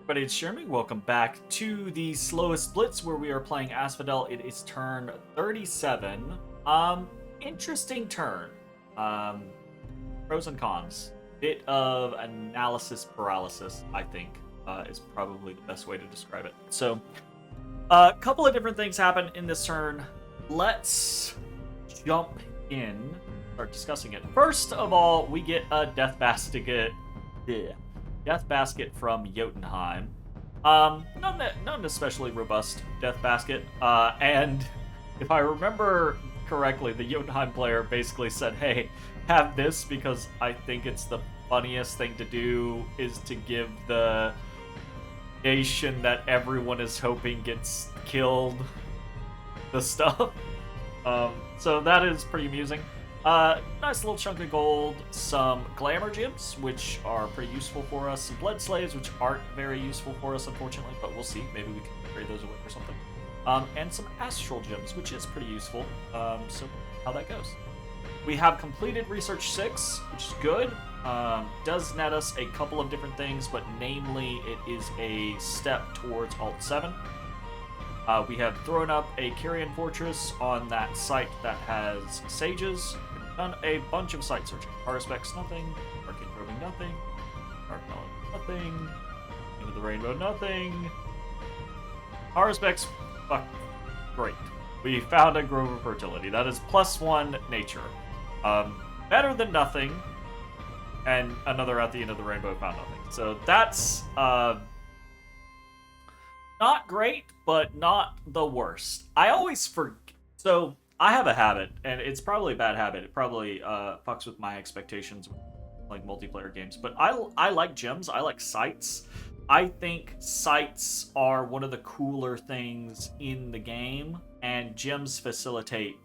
Everybody, it's Jeremy. Welcome back to the Slowest Blitz, where we are playing Asphodel. It is turn 37. Interesting turn. Pros and cons. Bit of analysis paralysis, I think, is probably the best way to describe it. So, a couple of different things happen in this turn. Let's jump in, start discussing it. First of all, we get a Death Basket. Death Basket from Jotunheim. Not an especially robust Death Basket. And if I remember correctly, the Jotunheim player basically said, hey, have this because I think it's the funniest thing to do is to give the nation that everyone is hoping gets killed the stuff. So that is pretty amusing. Nice little chunk of gold, some glamour gems, which are pretty useful for us, some blood slaves, which aren't very useful for us, unfortunately, but we'll see. Maybe we can trade those away or something. And some astral gems, which is pretty useful. So how that goes. We have completed Research 6, which is good. Does net us a couple of different things, but namely it is a step towards Alt 7. We have thrown up a Carrion fortress on that site that has sages. We've done a bunch of site searching. Specs, nothing. Arcane Probing, nothing. Dark Knowledge, nothing. Into the Rainbow, nothing. Specs, fuck, great. We found a Grove of Fertility. That is +1 nature. Better than nothing. And another at the end of the rainbow found nothing. So that's not great, but not the worst. I always forget. So I have a habit, and it's probably a bad habit. It probably fucks with my expectations with like multiplayer games. But I like gems. I like sites. I think sites are one of the cooler things in the game, and gems facilitate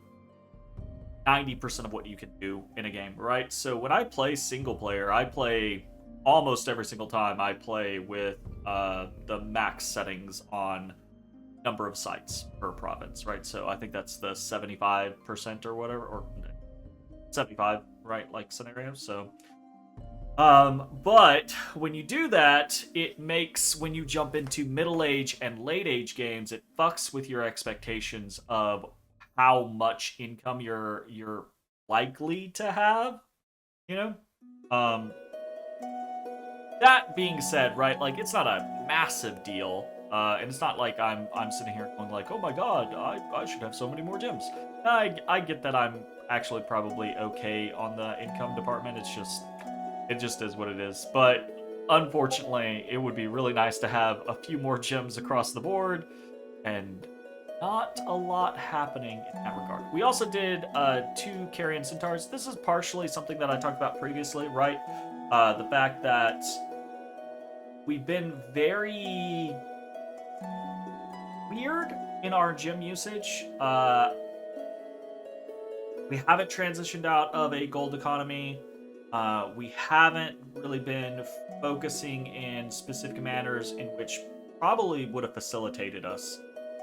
90% of what you can do in a game, right? So when I play single player, I play almost every single time I play with the max settings on number of sites per province, right? So I think that's the 75% or whatever, or 75, right? Like scenario. So, but when you do that, it makes, when you jump into middle age and late age games, it fucks with your expectations of how much income you're likely to have, you know? That being said, right, like, it's not a massive deal, and it's not like I'm sitting here going like, oh my god, I should have so many more gems. I get that I'm actually probably okay on the income department. It just is what it is. But unfortunately, it would be really nice to have a few more gems across the board, and not a lot happening in that regard. We also did 2 Carrion Centaurs. This is partially something that I talked about previously, right? The fact that we've been very weird in our gem usage. We haven't transitioned out of a gold economy. We haven't really been focusing in specific manners in which probably would have facilitated us.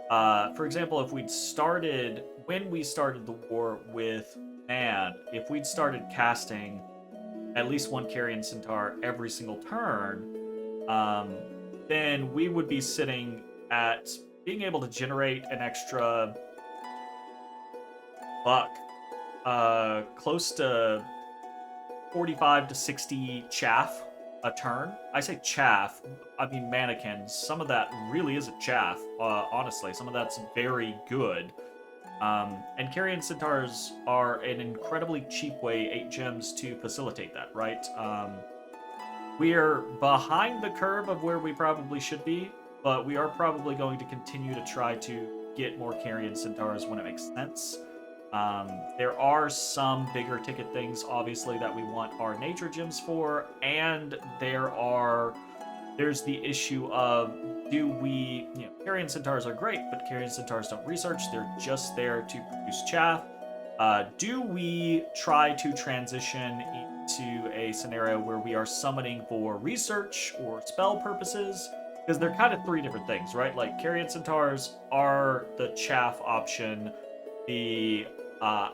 For example, if when we started the war with Man, if we'd started casting at least 1 Carrion Centaur every single turn, then we would be sitting at being able to generate an extra buck, close to 45 to 60 chaff a turn. I say chaff, I mean mannequins. Some of that really isn't chaff, honestly. Some of that's very good. And Carrion Centaurs are an incredibly cheap way, 8 gems, to facilitate that, right? We're behind the curve of where we probably should be, but we are probably going to continue to try to get more Carrion Centaurs when it makes sense. There are some bigger ticket things, obviously, that we want our nature gems for, and there's the issue of, Carrion Centaurs are great, but Carrion Centaurs don't research. They're just there to produce chaff. Do we try to transition into a scenario where we are summoning for research or spell purposes? Because they're kind of 3 different things, right? Like, Carrion Centaurs are the chaff option. The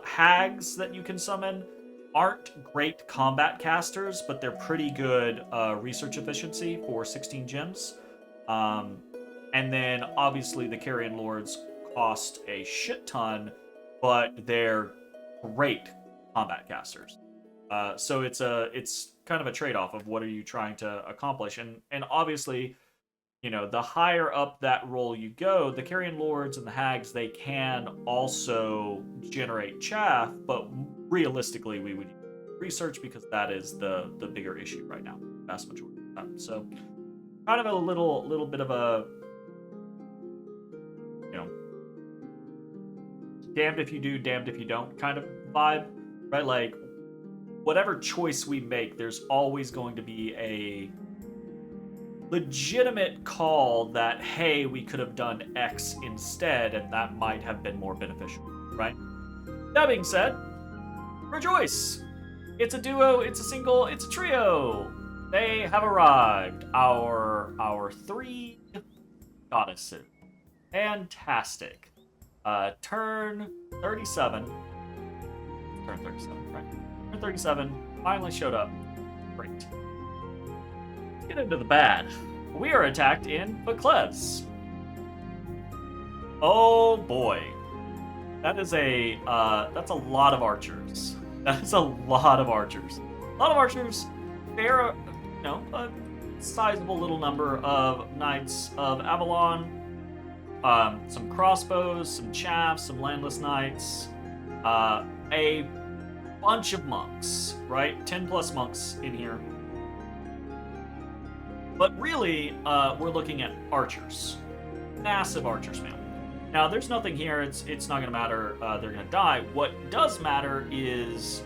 hags that you can summon aren't great combat casters, but they're pretty good research efficiency for 16 gems. And then obviously the Carrion Lords cost a shit ton, but they're great combat casters. So it's kind of a trade-off of what are you trying to accomplish, and obviously, the higher up that role you go, the Carrion Lords and the Hags, they can also generate chaff, but realistically we would research because that is the bigger issue right now, vast majority of the time. So kind of a little bit of a damned if you do, damned if you don't kind of vibe, right? Like, whatever choice we make, there's always going to be a legitimate call that, hey, we could have done X instead, and that might have been more beneficial, right? That being said, rejoice! It's a duo, it's a single, it's a trio! They have arrived. Our 3 goddesses. Fantastic. Turn 37. Turn 37, right? Turn 37 finally showed up. Great. Let's get into the bad. We are attacked in Vaclez. Oh boy. That's a lot of archers. That is a lot of archers. A lot of archers. Fair, a sizable little number of Knights of Avalon. Some crossbows, some chaffs, some landless knights, a bunch of monks, right? 10 plus monks in here. But really, we're looking at archers. Massive archers, man. Now, there's nothing here. It's not going to matter. They're going to die. What does matter is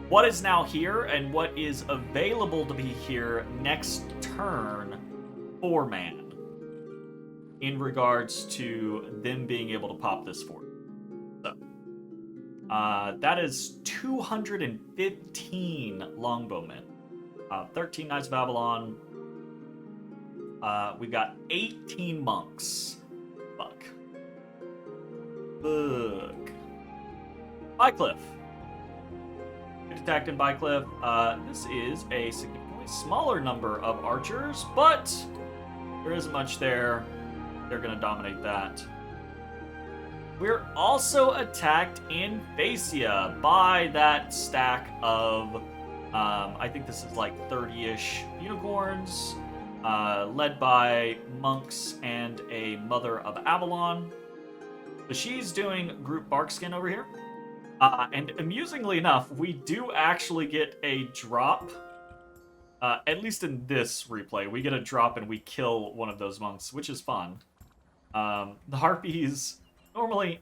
what is now here and what is available to be here next turn for man, in regards to them being able to pop this fort. So, that is 215 longbowmen, 13 Knights of Avalon. We've got 18 monks. Fuck. Look. Bycliff. Attacked in Bycliff. This is a significantly smaller number of archers, but there isn't much there. They're going to dominate that. We're also attacked in Phaeacia by that stack of, I think this is like 30-ish unicorns, led by monks and a Mother of Avalon. So she's doing group Barkskin over here. And amusingly enough, we do actually get a drop. At least in this replay, we get a drop and we kill one of those monks, which is fun. The Harpies, normally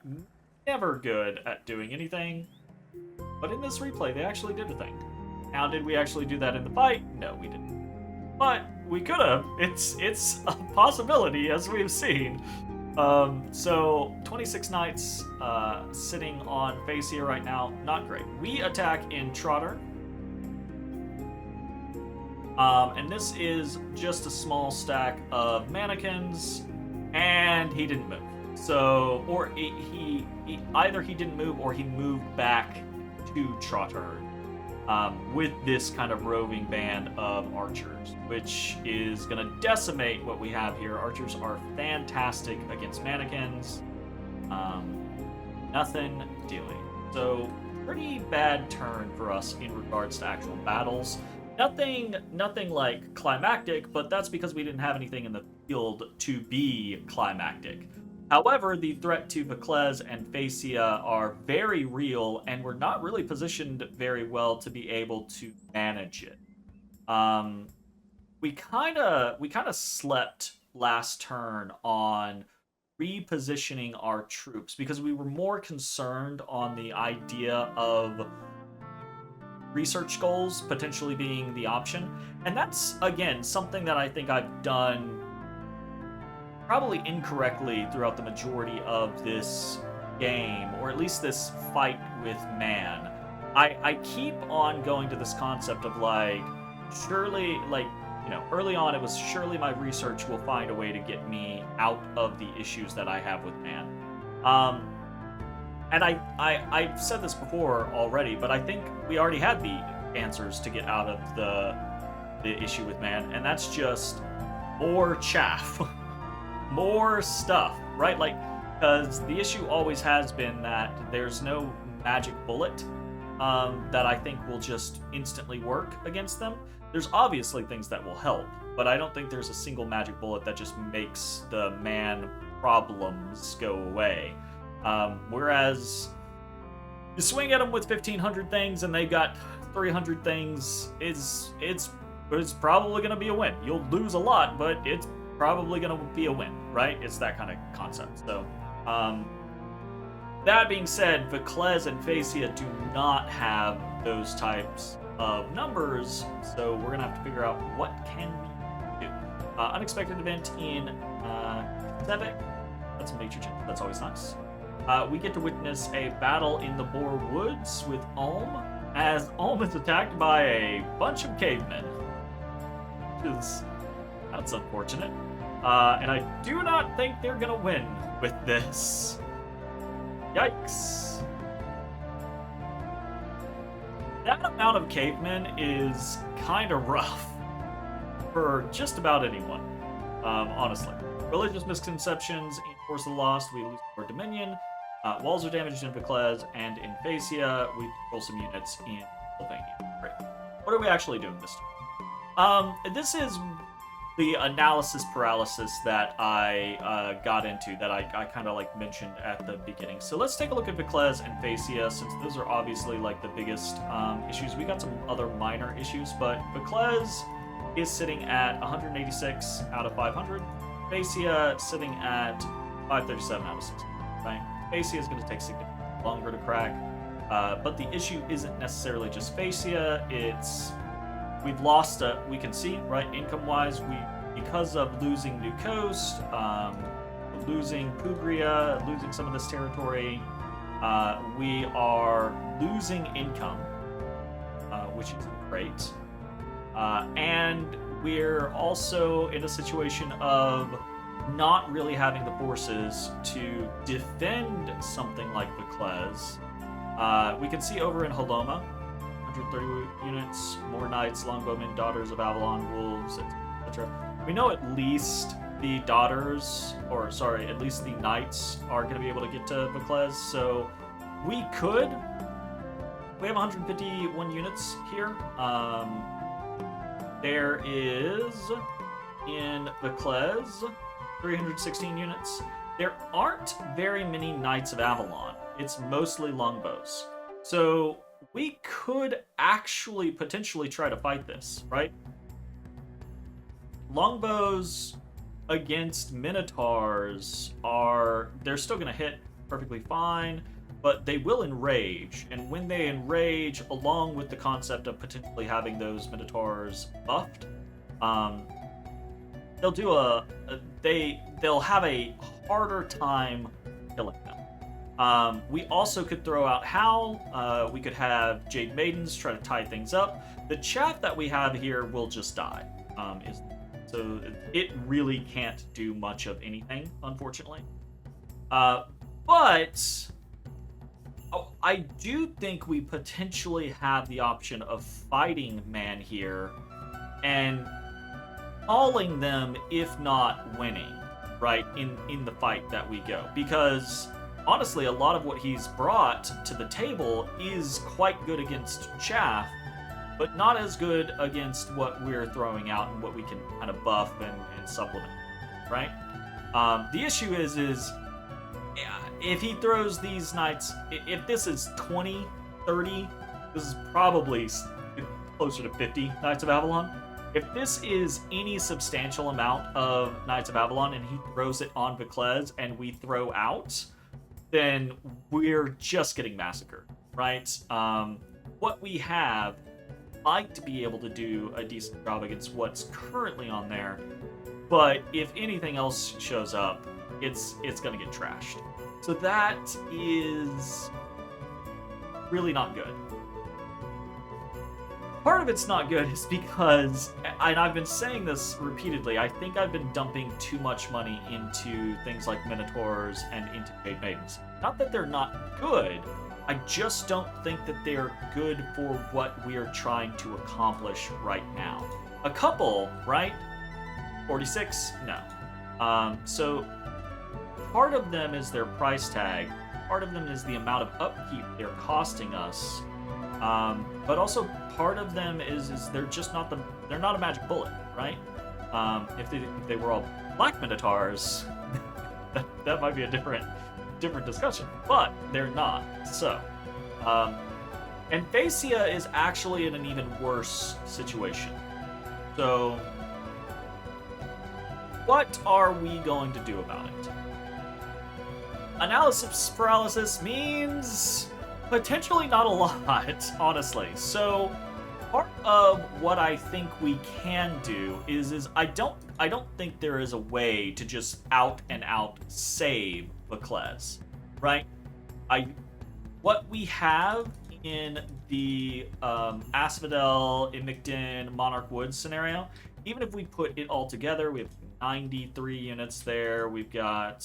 never good at doing anything, but in this replay, they actually did a thing. Now, did we actually do that in the fight? No, we didn't. But we could have. It's a possibility, as we've seen. So 26 knights sitting on Phaeacia right now, not great. We attack in Trotter. And this is just a small stack of mannequins, and he didn't move. So, or he either he didn't move or he moved back to Trotter with this kind of roving band of archers, which is going to decimate what we have here. Archers are fantastic against mannequins. Nothing doing. So, pretty bad turn for us in regards to actual battles. Nothing like climactic, but that's because we didn't have anything in the field to be climactic. However, the threat to Vaclez and Phaeacia are very real, and we're not really positioned very well to be able to manage it. We kind of slept last turn on repositioning our troops because we were more concerned on the idea of research goals potentially being the option. And that's, again, something that I think I've done probably incorrectly throughout the majority of this game, or at least this fight with man. I keep on going to this concept of like, surely, like, you know, early on it was surely my research will find a way to get me out of the issues that I have with man. And I've said this before already, but I think we already had the answers to get out of the issue with man, and that's just more chaff, more stuff, right? Like, because the issue always has been that there's no magic bullet that I think will just instantly work against them. There's obviously things that will help, but I don't think there's a single magic bullet that just makes the man problems go away. Whereas you swing at them with 1,500 things and they've got 300 things, it's probably going to be a win. You'll lose a lot, but it's probably going to be a win, right? It's that kind of concept. So, that being said, Vaclez and Phaeacia do not have those types of numbers, so we're going to have to figure out what can we do. Unexpected event in Sevek. That's a nature check. That's always nice. We get to witness a battle in the Boar Woods with Ulm, as Ulm is attacked by a bunch of cavemen. That's unfortunate. And I do not think they're going to win with this. Yikes. That amount of cavemen is kind of rough for just about anyone, honestly. Religious misconceptions in Force of the Lost, we lose our Dominion. Walls are damaged in Vaclez, and in Phaeacia, we control some units in Pennsylvania. Great. What are we actually doing this time? This is the analysis paralysis that I got into, that I kind of like mentioned at the beginning. So let's take a look at Vaclez and Phaeacia, since those are obviously like the biggest issues. We got some other minor issues, but Vaclez is sitting at 186 out of 500. Phaeacia sitting at 537 out of 600. Right? Phaeacia is going to take significantly longer to crack, but the issue isn't necessarily just Phaeacia. We've lost, we can see, right, income-wise, because of losing New Coast, losing Pugria, losing some of this territory, we are losing income, which is great. And we're also in a situation of not really having the forces to defend something like Vaclez. We can see over in Haloma, 130 units, more knights, longbowmen, daughters of Avalon, wolves, etc. We know at least the daughters, at least the knights are going to be able to get to Vaclez, so we have 151 units here. There is, in Vaclez, 316 units. There aren't very many Knights of Avalon. It's mostly longbows. So we could actually potentially try to fight this, right? Longbows against Minotaurs they're still going to hit perfectly fine, but they will enrage. And when they enrage, along with the concept of potentially having those Minotaurs buffed, they'll have a harder time killing them. We also could throw out Hal. We could have Jade Maidens try to tie things up. The chaff that we have here will just die. So it really can't do much of anything, unfortunately. But I do think we potentially have the option of fighting man here and hauling them, if not winning, right, in the fight that we go. Because honestly, a lot of what he's brought to the table is quite good against chaff, but not as good against what we're throwing out and what we can kind of buff and supplement, right? The issue is if he throws these knights, if this is 20, 30, this is probably closer to 50 Knights of Avalon. If this is any substantial amount of Knights of Avalon and he throws it on Vaclez and we throw out, then we're just getting massacred, right? What we have might be able to do a decent job against what's currently on there, but if anything else shows up, it's going to get trashed. So that is really not good. Part of it's not good is because, and I've been saying this repeatedly, I think I've been dumping too much money into things like Minotaurs and into Jade Maidens. Not that they're not good, I just don't think that they're good for what we are trying to accomplish right now. A couple, right? 46? No. So part of them is their price tag. Part of them is the amount of upkeep they're costing us. But also part of them is they're just not they're not a magic bullet, right? If they were all black minotaurs, that might be a different discussion. But they're not. So, and Phaeacia is actually in an even worse situation. So, what are we going to do about it? Analysis paralysis means potentially not a lot, honestly. So, part of what I think we can do is I don't think there is a way to just out and out save Vaclez, right? What we have in the Asphodel, Imictin, Monarch Woods scenario, even if we put it all together, we have 93 units there. We've got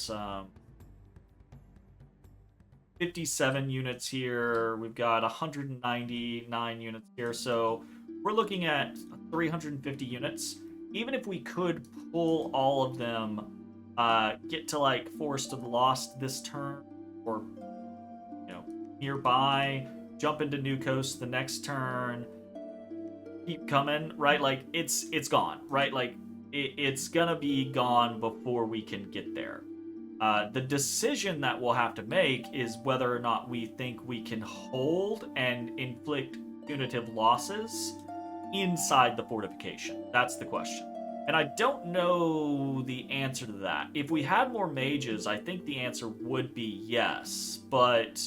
57 units here. We've got 199 units here. So we're looking at 350 units. Even if we could pull all of them, get to like Forest of the Lost this turn, or nearby, jump into New Coast the next turn, keep coming, right? Like it's gone, right? Like it's gonna be gone before we can get there. The decision that we'll have to make is whether or not we think we can hold and inflict punitive losses inside the fortification. That's the question. And I don't know the answer to that. If we had more mages, I think the answer would be yes. But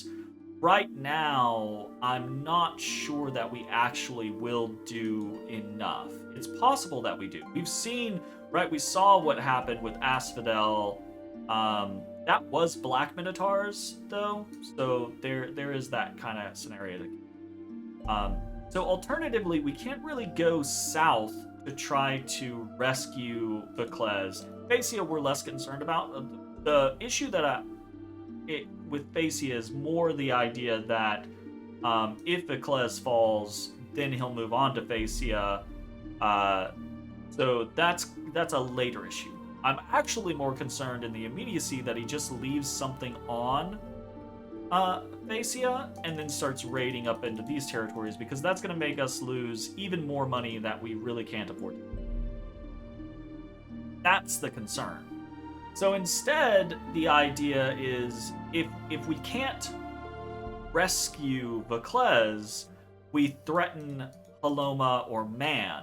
right now, I'm not sure that we actually will do enough. It's possible that we do. We've seen, right, we saw what happened with Asphodel. That was Black Minotaurs, though, so there is that kind of scenario. So alternatively, we can't really go south to try to rescue Vaclez. Phaeacia we're less concerned about. The issue that with Phaeacia is more the idea that if Vaclez falls, then he'll move on to Phaeacia. So that's a later issue. I'm actually more concerned in the immediacy that he just leaves something on Phaeacia and then starts raiding up into these territories, because that's going to make us lose even more money that we really can't afford. That's the concern. So instead, the idea is if we can't rescue Vaclez, we threaten Paloma or Man.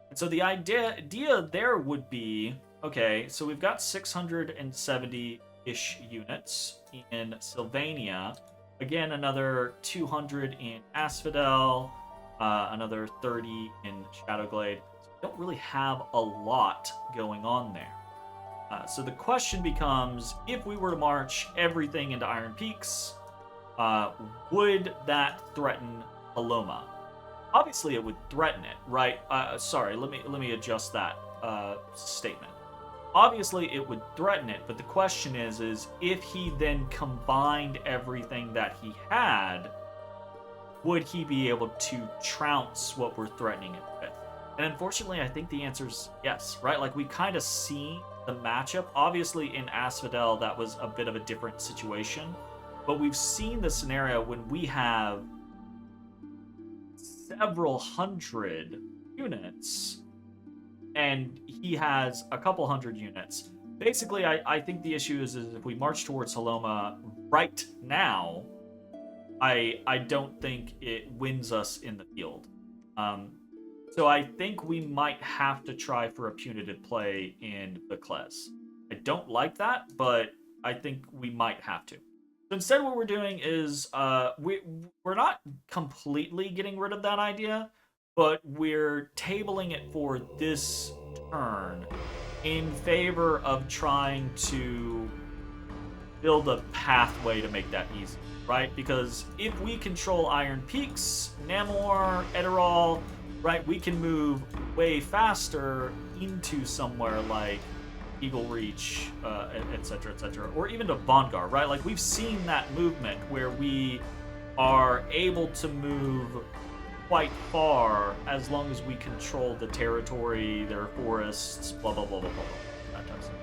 And so the idea there would be, okay, so we've got 670-ish units in Sylvania. Again, another 200 in Asphodel, another 30 in Shadowglade. So we don't really have a lot going on there. So the question becomes, if we were to march everything into Iron Peaks, would that threaten Paloma? Obviously, it would threaten it, right? Sorry, let me adjust that statement. Obviously, it would threaten it, but the question is if he then combined everything that he had, would he be able to trounce what we're threatening it with? And unfortunately, I think the answer is yes, right? Like, we kind of see the matchup. Obviously, in Asphodel, that was a bit of a different situation, but we've seen the scenario when we have several hundred units and he has a couple hundred units. Basically, I think the issue is if we march towards Haloma right now, I don't think it wins us in the field. So I think we might have to try for a punitive play in Vaclez. I don't like that, but I think we might have to. So instead, what we're doing is we're not completely getting rid of that idea, but we're tabling it for this turn in favor of trying to build a pathway to make that easy, right? Because if we control Iron Peaks, Namor, Eterol, right, we can move way faster into somewhere like Eagle Reach, etc., or even to Bandar, right? Like, we've seen that movement where we are able to move quite far as long as we control the territory, their forests, blah, blah, blah, blah, blah, blah. That type of stuff.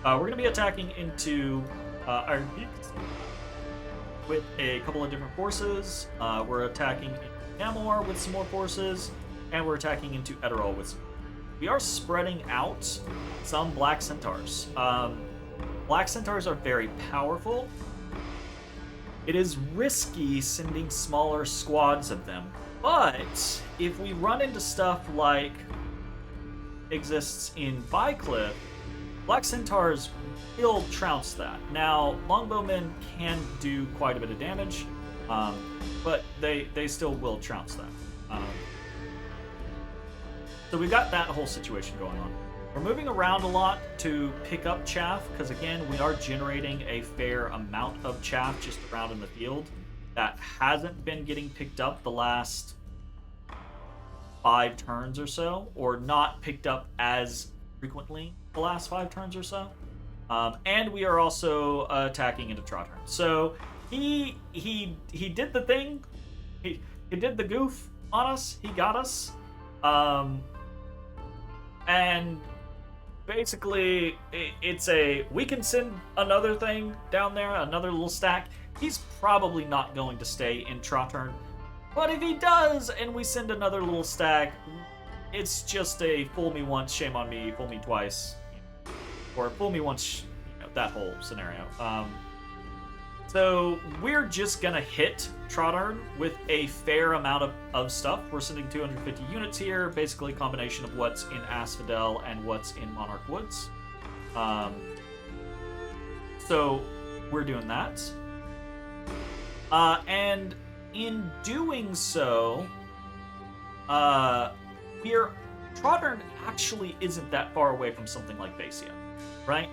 So, we're going to be attacking into our peaks with a couple of different forces. We're attacking into Namor with some more forces, and we're attacking into Eterol with some. We are spreading out some Black Centaurs. Black Centaurs are very powerful. It is risky sending smaller squads of them, but if we run into stuff like exists in Bycliff, Black Centaurs will trounce that. Now, Longbowmen can do quite a bit of damage, but they still will trounce that. So we've got that whole situation going on. We're moving around a lot to pick up chaff, because again, we are generating a fair amount of chaff just around in the field that hasn't been getting picked up the last 5 turns or so, or not picked up as frequently the last 5 turns or so. And we are also attacking into Trothern. So he did the thing. He did the goof on us. He got us. And basically, it's we can send another thing down there, another little stack. He's probably not going to stay in Trothern. But if he does, and we send another little stack, it's just a fool me once, shame on me, fool me twice. Or fool me once, that whole scenario. So we're just gonna hit Trothern with a fair amount of stuff. We're sending 250 units here, basically a combination of what's in Asphodel and what's in Monarch Woods. So we're doing that. And in doing so, Trothern actually isn't that far away from something like Phaeacia, right?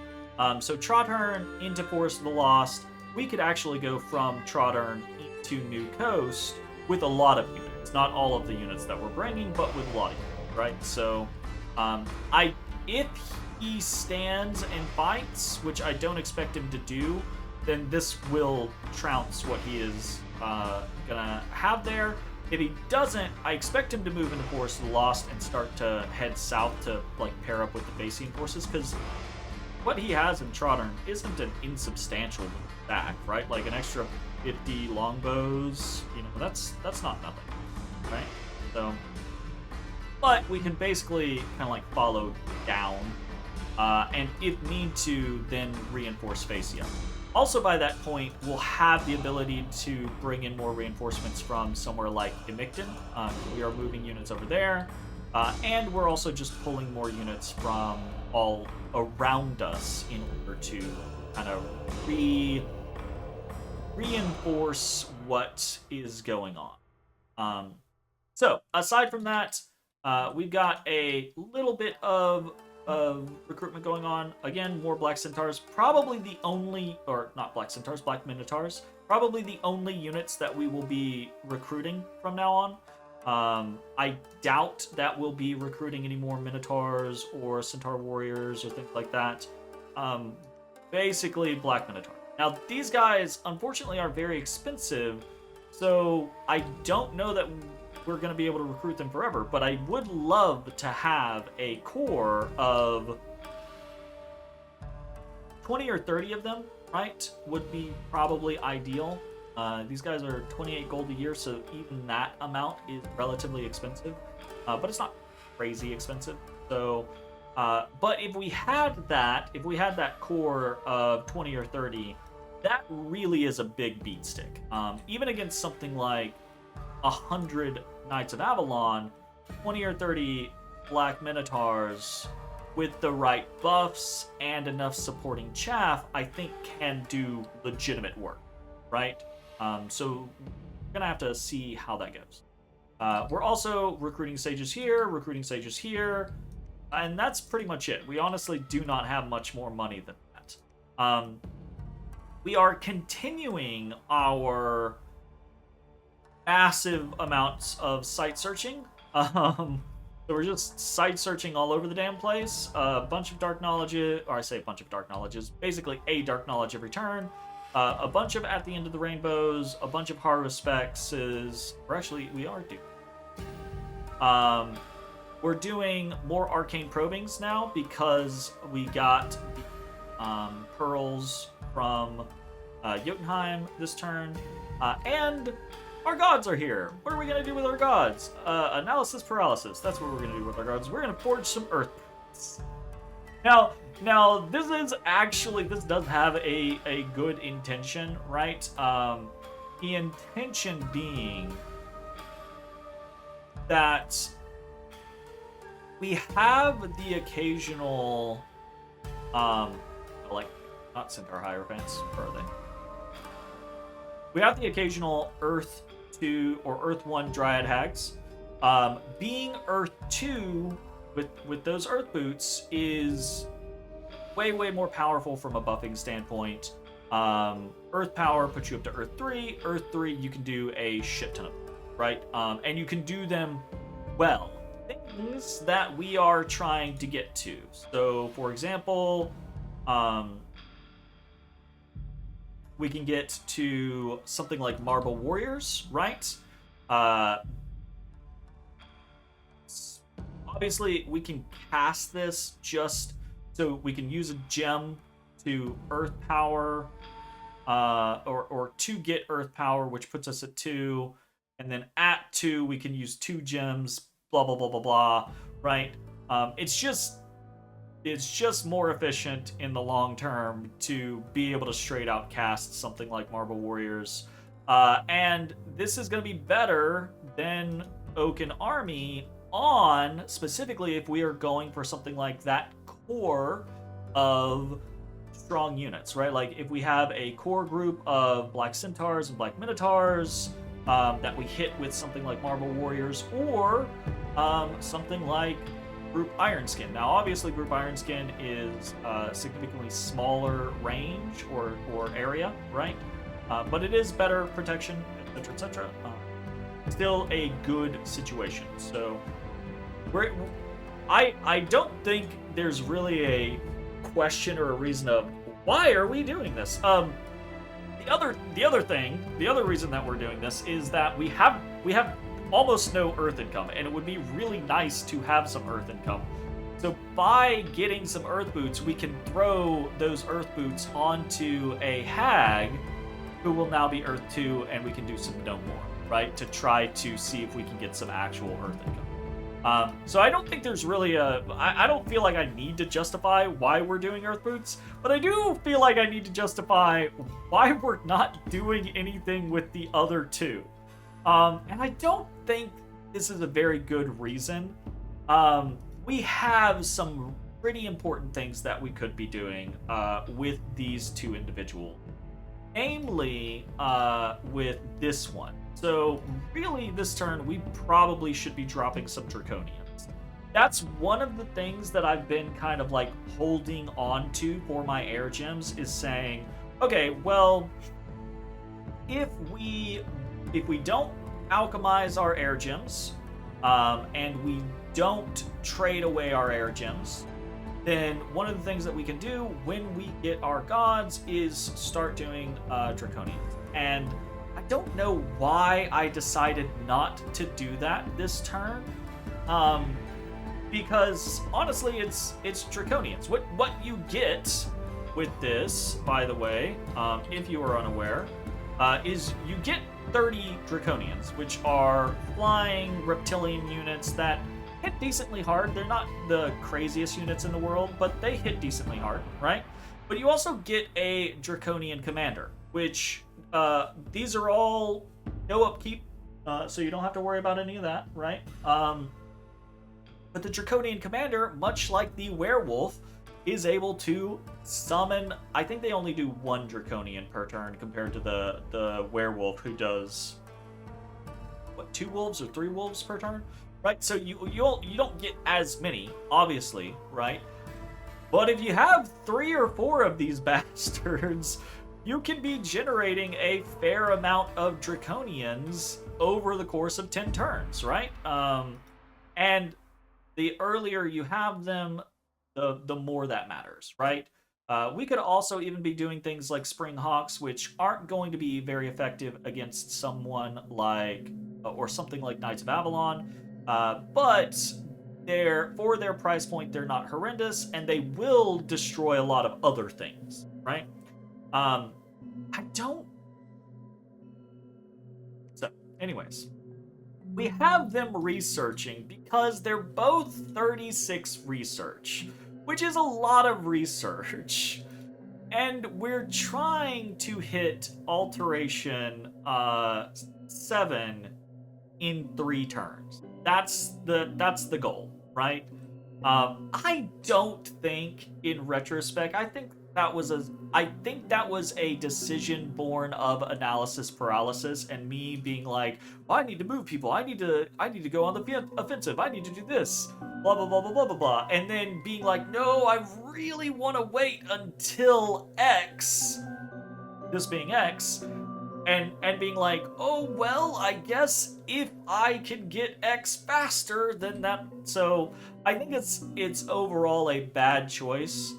So Trothern into Forest of the Lost, we could actually go from Trothern into New Coast with a lot of units. Not all of the units that we're bringing, but with a lot of units, right? So, if he stands and fights, which I don't expect him to do, then this will trounce what he is gonna have there. If he doesn't, I expect him to move into Forest of the Lost and start to head south to pair up with the Phaeacian forces, because what he has in Trothern isn't an insubstantial stack, right? Like an extra 50 longbows, that's not nothing, right? So, but we can basically kind of follow down, and if need to, then reinforce Phaeacia. Also, by that point, we'll have the ability to bring in more reinforcements from somewhere like Imicton. We are moving units over there, and we're also just pulling more units from all around us in order to kind of reinforce what is going on. So, aside from that, we've got a little bit of recruitment going on. Again, more Black Centaurs. Probably the only, or not Black Centaurs, Black Minotaurs. Probably the only units that we will be recruiting from now on. I doubt that we'll be recruiting any more Minotaurs or Centaur Warriors or things like that. Basically, Black Minotaur. Now, these guys, unfortunately, are very expensive, so I don't know that we're going to be able to recruit them forever, but I would love to have a core of 20 or 30 of them, right? Would be probably ideal. These guys are 28 gold a year, so even that amount is relatively expensive, but it's not crazy expensive. So, but if we had that core of 20 or 30, that really is a big beat stick. Even against something like 100 Knights of Avalon, 20 or 30 Black Minotaurs with the right buffs and enough supporting chaff, I think can do legitimate work, right? So we're gonna have to see how that goes. We're also recruiting sages here, and that's pretty much it. We honestly do not have much more money than that. We are continuing our massive amounts of site searching. So we're just site searching all over the damn place. A bunch of dark knowledges, or I say a bunch of dark knowledges, basically a dark knowledge every turn. A bunch of at the end of the rainbows, a bunch of harvest specs, or actually we are due. We're doing more arcane probings now because we got pearls from Jotunheim this turn, and our gods are here. What are we gonna do with our gods? Analysis paralysis. That's what we're gonna do with our gods. We're gonna forge some earth. Now this does have a good intention, right? The intention being that we have the occasional, like, not Centaur Hierophants, where are they? We have the occasional Earth 2 or Earth 1 Dryad Hags. Being Earth 2 with those Earth Boots is way more powerful from a buffing standpoint. Earth Power puts you up to Earth 3. Earth 3, you can do a shit ton of them, right? And you can do them well. Things that we are trying to get to. So, for example, we can get to something like Marble Warriors, right? Obviously, we can cast this just so we can use a gem to Earth Power, or to get Earth Power, which puts us at 2, and then at 2 we can use 2 gems. Blah blah blah blah blah. Right? It's just more efficient in the long term to be able to straight out cast something like Marble Warriors, and this is going to be better than Oaken Army on specifically if we are going for something like that core of strong units, right? Like if we have a core group of Black Centaurs and Black Minotaurs that we hit with something like Marble Warriors, or something like Group Ironskin. Now, obviously, Group Ironskin is significantly smaller range or area, right? But it is better protection, etc., etc. Still a good situation. So, I don't think there's really a question or a reason of why are we doing this. The other reason that we're doing this is that we have almost no earth income, and it would be really nice to have some earth income. So by getting some earth boots, we can throw those earth boots onto a hag who will now be earth 2, and we can do some no more, right? To try to see if we can get some actual earth income. So I don't think there's really I don't feel like I need to justify why we're doing earth boots, but I do feel like I need to justify why we're not doing anything with the other 2. And I don't think this is a very good reason. We have some pretty important things that we could be doing with these 2 individuals. Namely, with this one. So, really, this turn, we probably should be dropping some Draconians. That's one of the things that I've been kind of like holding on to for my air gems, is saying, okay, well, if we don't alchemize our air gems, and we don't trade away our air gems, then one of the things that we can do when we get our gods is start doing Draconians. And I don't know why I decided not to do that this turn, because honestly, it's Draconians. What you get with this, by the way, if you are unaware, is you get 30 Draconians, which are flying reptilian units that hit decently hard. They're not the craziest units in the world, but they hit decently hard, right? But you also get a Draconian commander, which these are all no upkeep, so you don't have to worry about any of that, right? But the Draconian commander, much like the werewolf, is able to summon. I think they only do 1 Draconian per turn compared to the werewolf, who does what, 2 wolves or 3 wolves per turn, right? So you don't get as many, obviously, right? But if you have 3 or 4 of these bastards, you can be generating a fair amount of Draconians over the course of 10 turns, right? And the earlier you have them, the more that matters, right? We could also even be doing things like Spring Hawks, which aren't going to be very effective against someone like or something like Knights of Avalon, but for their price point, they're not horrendous, and they will destroy a lot of other things, right? I don't. So, anyways, we have them researching because they're both 36 research, which is a lot of research. And we're trying to hit alteration 7 in 3 turns. That's the goal, right? I don't think, in retrospect, I think that was a decision born of analysis paralysis and me being like, well, I need to move people. I need to go on the offensive. I need to do this. Blah blah blah blah blah blah blah. And then being like, no, I really want to wait until X. This being X, and being like, oh well, I guess if I can get X faster, then that. So I think it's overall a bad choice.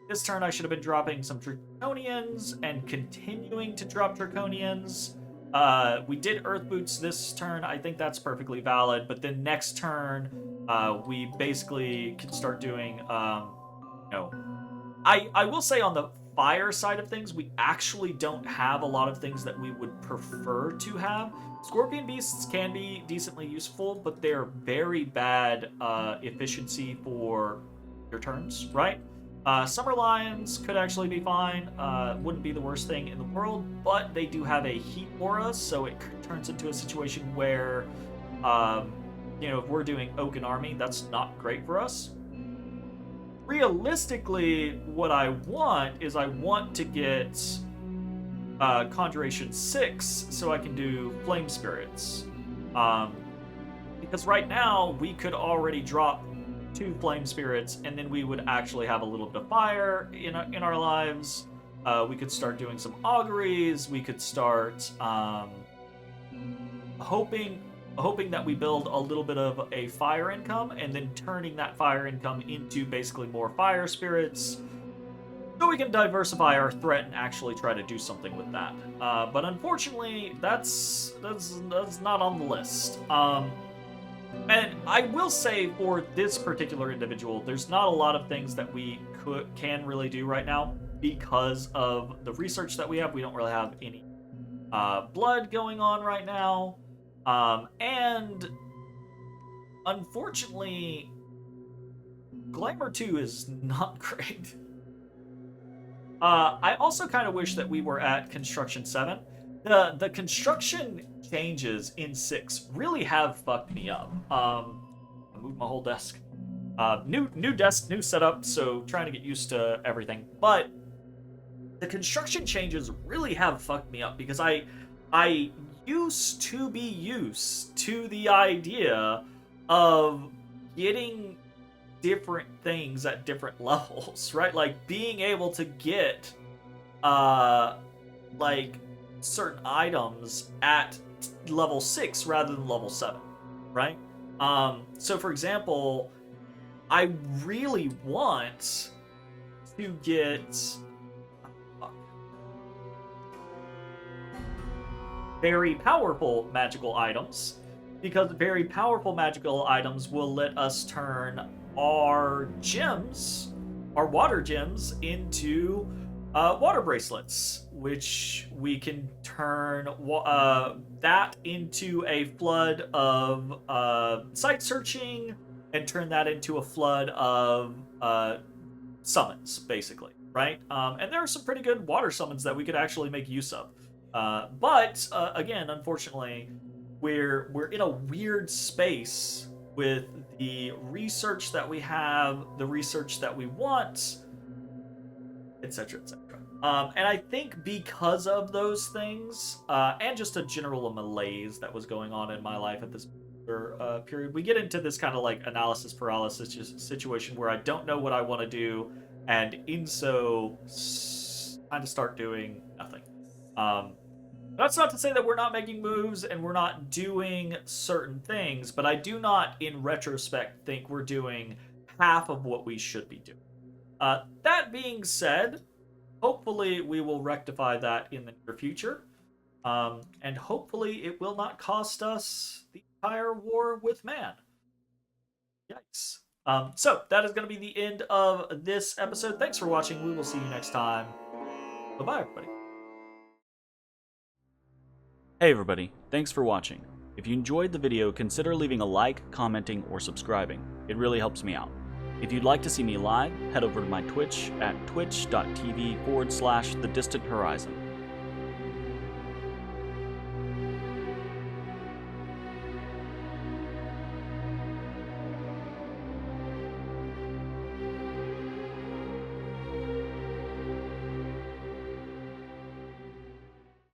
This turn I should have been dropping some Draconians and continuing to drop Draconians. We did Earth Boots this turn. I think that's perfectly valid. But then next turn, we basically can start doing. I will say on the fire side of things, we actually don't have a lot of things that we would prefer to have. Scorpion Beasts can be decently useful, but they're very bad efficiency for your turns, right? Summer Lions could actually be fine. Wouldn't be the worst thing in the world, but they do have a heat aura, so it turns into a situation where, if we're doing Oaken Army, that's not great for us. Realistically, what I want is I want to get Conjuration 6 so I can do Flame Spirits. Because right now, we could already drop 2 Flame Spirits, and then we would actually have a little bit of fire in our lives. We could start doing some auguries. We could start hoping that we build a little bit of a fire income, and then turning that fire income into basically more fire spirits, so we can diversify our threat and actually try to do something with that. But unfortunately, that's not on the list. And I will say for this particular individual, there's not a lot of things that we can really do right now because of the research that we have. We don't really have any blood going on right now. And unfortunately, Glamour 2 is not great. I also kind of wish that we were at Construction 7. The construction changes in 6 really have fucked me up. I moved my whole desk. New desk, new setup, so trying to get used to everything. But the construction changes really have fucked me up because I used to be used to the idea of getting different things at different levels, right? Like being able to get like certain items at level 6 rather than level 7, right? So for example, I really want to get very powerful magical items, because very powerful magical items will let us turn our gems, our water gems, into water bracelets, which we can turn that into a flood of site searching and turn that into a flood of summons, basically, right? And there are some pretty good water summons that we could actually make use of. But again, unfortunately, we're in a weird space with the research that we have, the research that we want, etc., etc. And I think because of those things, and just a general malaise that was going on in my life at this period, we get into this kind of like analysis paralysis situation where I don't know what I want to do, and in so kind of start doing nothing. That's not to say that we're not making moves and we're not doing certain things, but I do not, in retrospect, think we're doing half of what we should be doing. That being said, hopefully we will rectify that in the near future. And hopefully it will not cost us the entire war with man. Yikes. So that is going to be the end of this episode. Thanks for watching. We will see you next time. Bye-bye, everybody. Hey everybody, thanks for watching. If you enjoyed the video, consider leaving a like, commenting, or subscribing. It really helps me out. If you'd like to see me live, head over to my Twitch at twitch.tv/thedistanthorizon.